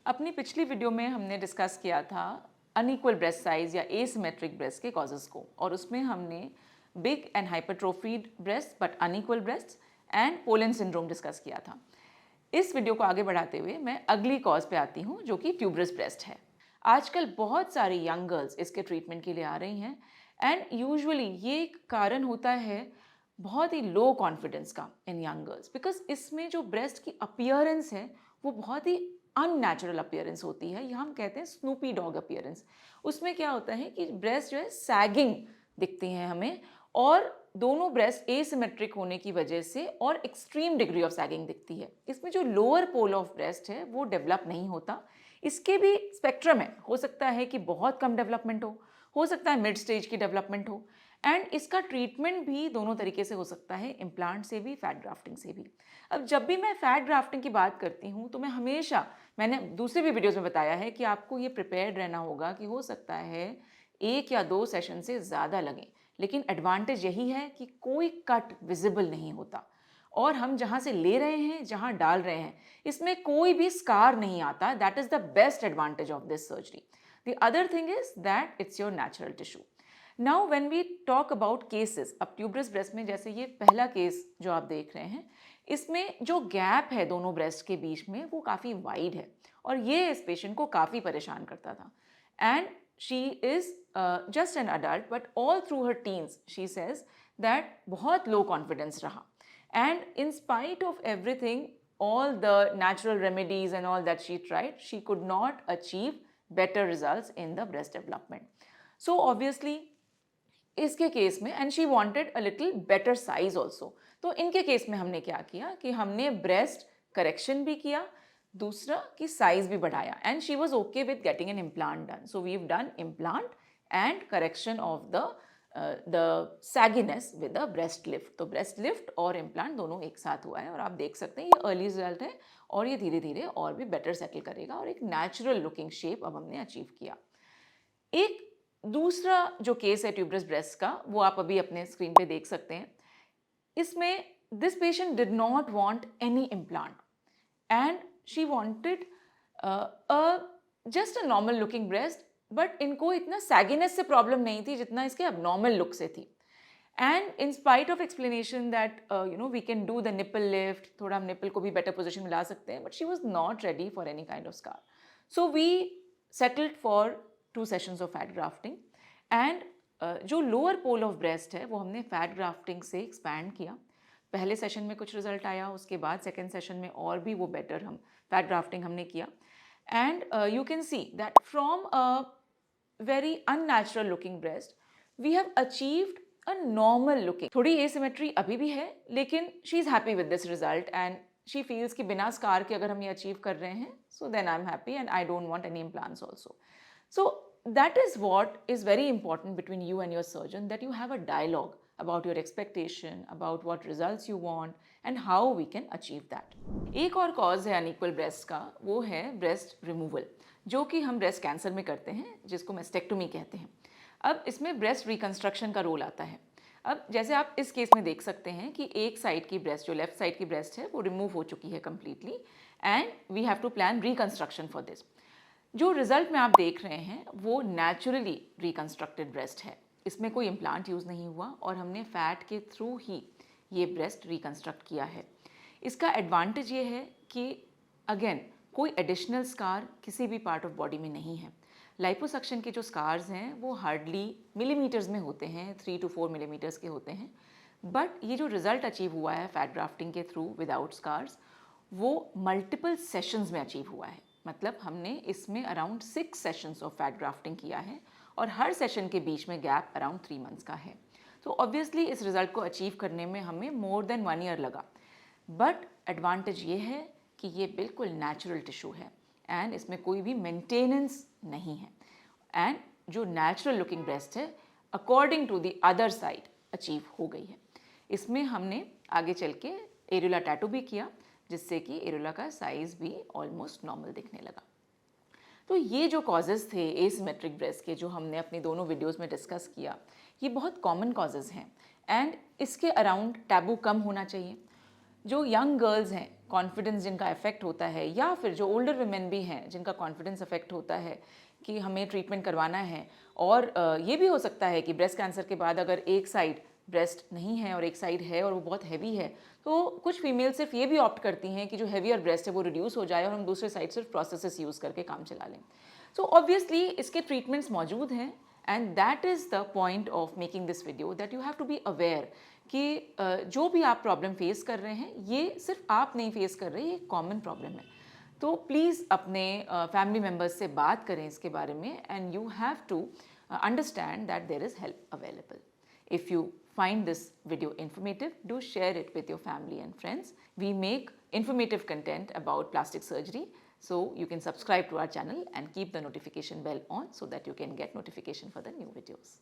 अपनी पिछली वीडियो में हमने डिस्कस किया था अनइक्वल ब्रेस्ट साइज या एसिमेट्रिक ब्रेस्ट के कॉजेज़ को, और उसमें हमने big and hypertrophied breast but unequal breast and Poland syndrome discuss किया था। इस वीडियो को आगे बढ़ाते हुए मैं अगली कॉज पे आती हूँ जो कि ट्यूबरस ब्रेस्ट है। आजकल बहुत सारी यंग गर्ल्स इसके ट्रीटमेंट के लिए आ रही हैं एंड यूजुअली ये एक कारण होता है बहुत ही लो कॉन्फिडेंस का इन यंग गर्ल्स, बिकॉज इसमें जो ब्रेस्ट की अपीयरेंस है वो बहुत ही अननेचुरल अपीयरेंस होती है, या हम कहते हैं स्नूपी डॉग अपीयरेंस। उसमें क्या होता है कि ब्रेस्ट जो है सैगिंग दिखती हैं हमें, और दोनों ब्रेस्ट एसिमेट्रिक होने की वजह से और एक्सट्रीम डिग्री ऑफ सैगिंग दिखती है। इसमें जो लोअर पोल ऑफ ब्रेस्ट है वो डेवलप नहीं होता। इसके भी स्पेक्ट्रम है, हो सकता है कि बहुत कम डेवलपमेंट हो सकता है मिड स्टेज की डेवलपमेंट हो, एंड इसका ट्रीटमेंट भी दोनों तरीके से हो सकता है, इम्प्लांट से भी, फैट ग्राफ्टिंग से भी। अब जब भी मैं फैट ग्राफ्टिंग की बात करती हूँ तो मैं हमेशा, मैंने दूसरे भी वीडियोस में बताया है कि आपको ये प्रिपेयर्ड रहना होगा कि हो सकता है 1 या 2 सेशन से ज़्यादा लगें, लेकिन एडवांटेज यही है कि कोई कट विजिबल नहीं होता, और हम जहाँ से ले रहे हैं, जहाँ डाल रहे हैं, इसमें कोई भी स्कार नहीं आता। That is the best advantage of this surgery. The other thing is that it's your natural tissue. Now when we talk about cases, अब ट्यूबरस ब्रेस्ट में जैसे ये पहला केस जो आप देख रहे हैं, इसमें जो गैप है दोनों ब्रेस्ट के बीच में वो काफ़ी वाइड है, और ये इस पेशेंट को काफ़ी परेशान करता था। And she is just an adult, but all through her teens she says that बहुत लो कॉन्फिडेंस रहा, and in spite of everything, all the natural remedies and all that she tried, she could not achieve better results in the breast development. So obviously इसके case में, and she wanted a little better size also, तो इनके case में हमने क्या किया कि हमने ब्रेस्ट करेक्शन भी किया, दूसरा कि साइज भी बढ़ाया, and she was okay with getting an implant done. So we have done implant and correction of the sagginess with the breast lift. तो ब्रेस्ट लिफ्ट और इम्प्लांट दोनों एक साथ हुआ है, और आप देख सकते हैं ये अर्ली रिजल्ट है, और ये धीरे धीरे और भी बेटर सेटल करेगा, और एक नेचुरल लुकिंग शेप अब हमने अचीव किया। एक दूसरा जो केस है ट्यूबरस ब्रेस्ट का, वो आप अभी अपने स्क्रीन पे देख सकते हैं। इसमें this patient did not want any implant, and she wanted just a normal looking breast, but इनको इतना सैगिनेस से प्रॉब्लम नहीं थी जितना इसके अबनॉर्मल लुक से थी। And in spite of explanation that we can do the nipple lift, थोड़ा हम निपल को भी बेटर पोजिशन में ला सकते हैं, but she was not ready for any kind of scar. So we settled for 2 sessions of fat grafting, and जो lower pole of breast है वो हमने फैट ग्राफ्टिंग से एक्सपैंड किया। पहले सेशन में कुछ रिजल्ट आया, उसके बाद सेकेंड सेशन में और भी वो बेटर हम फैट ग्राफ्टिंग हमने किया, and you can see that from a very unnatural looking breast we have achieved a normal looking. थोड़ी एसिमेट्री अभी भी है, लेकिन she is happy with this result, and she feels कि बिना स्कार के अगर हम ये अचीव कर रहे हैं, so then I am happy and I don't want any implants also. So that is what is very important between you and your surgeon, that you have a dialogue about your expectation, about what results you want and how we can achieve that. एक और cause है unequal breast का, वो है breast removal, जो कि हम breast cancer में करते हैं, जिसको mastectomy कहते हैं। अब इसमें breast reconstruction का रोल आता है। अब जैसे आप इस केस में देख सकते हैं कि एक साइड की ब्रेस्ट, जो लेफ्ट साइड की ब्रेस्ट है, वो रिमूव हो चुकी है completely, and we have to plan reconstruction for this. जो रिजल्ट में आप देख रहे हैं वो नेचुरली रिकंस्ट्रक्टेड ब्रेस्ट है, इसमें कोई इम्प्लांट यूज़ नहीं हुआ, और हमने फैट के थ्रू ही ये ब्रेस्ट रिकंस्ट्रक्ट किया है। इसका एडवांटेज ये है कि अगेन कोई एडिशनल स्कार किसी भी पार्ट ऑफ बॉडी में नहीं है। लाइपोसक्शन के जो स्कार्स हैं वो हार्डली मिलीमीटर्स में होते हैं, 3 to 4 मिलीमीटर्स के होते हैं, बट ये जो रिजल्ट अचीव हुआ है फैट ग्राफ्टिंग के थ्रू विदाउट स्कार्स, वो मल्टीपल सेशंस में अचीव हुआ है। मतलब हमने इसमें around 6 sessions of fat grafting किया है, और हर सेशन के बीच में गैप अराउंड 3 मंथ्स का है। तो ऑब्वियसली इस रिजल्ट को अचीव करने में हमें मोर देन 1 ईयर लगा, बट एडवांटेज ये है कि ये बिल्कुल नेचुरल टिश्यू है, एंड इसमें कोई भी मेंटेनेंस नहीं है, एंड जो नेचुरल लुकिंग ब्रेस्ट है according to the other side achieve हो गई है। इसमें हमने आगे चल के एरियोला टैटू भी किया, जिससे कि एरियोला का साइज़ भी ऑलमोस्ट नॉर्मल दिखने लगा। तो ये जो कॉजेज़ थे एसिमेट्रिक ब्रेस्ट के, जो हमने अपनी दोनों वीडियोस में डिस्कस किया, ये बहुत कॉमन कॉजेज़ हैं, एंड इसके अराउंड टैबू कम होना चाहिए। जो यंग गर्ल्स हैं कॉन्फिडेंस जिनका अफेक्ट होता है, या फिर जो ओल्डर वुमेन भी हैं जिनका कॉन्फिडेंस अफेक्ट होता है कि हमें ट्रीटमेंट करवाना है, और ये भी हो सकता है कि ब्रेस्ट कैंसर के बाद अगर एक साइड ब्रेस्ट नहीं है और एक साइड है और वो बहुत हैवी है, तो कुछ फीमेल सिर्फ ये भी ऑप्ट करती हैं कि जो हैवियर ब्रेस्ट है वो रिड्यूस हो जाए और हम दूसरे साइड सिर्फ प्रोसेसेस यूज़ करके काम चला लें। सो ऑब्वियसली इसके ट्रीटमेंट्स मौजूद हैं, and that is the point of making this video, that you have to be aware कि जो भी आप प्रॉब्लम फेस कर रहे हैं ये सिर्फ आप नहीं फेस कर रहे, ये कॉमन प्रॉब्लम है। तो प्लीज़ अपने फैमिली मेम्बर्स से बात करें इसके बारे में, and you have to understand that there is help available. If you find this video informative, do share it with your family and friends. We make informative content about plastic surgery, so you can subscribe to our channel and keep the notification bell on so that you can get notification for the new videos.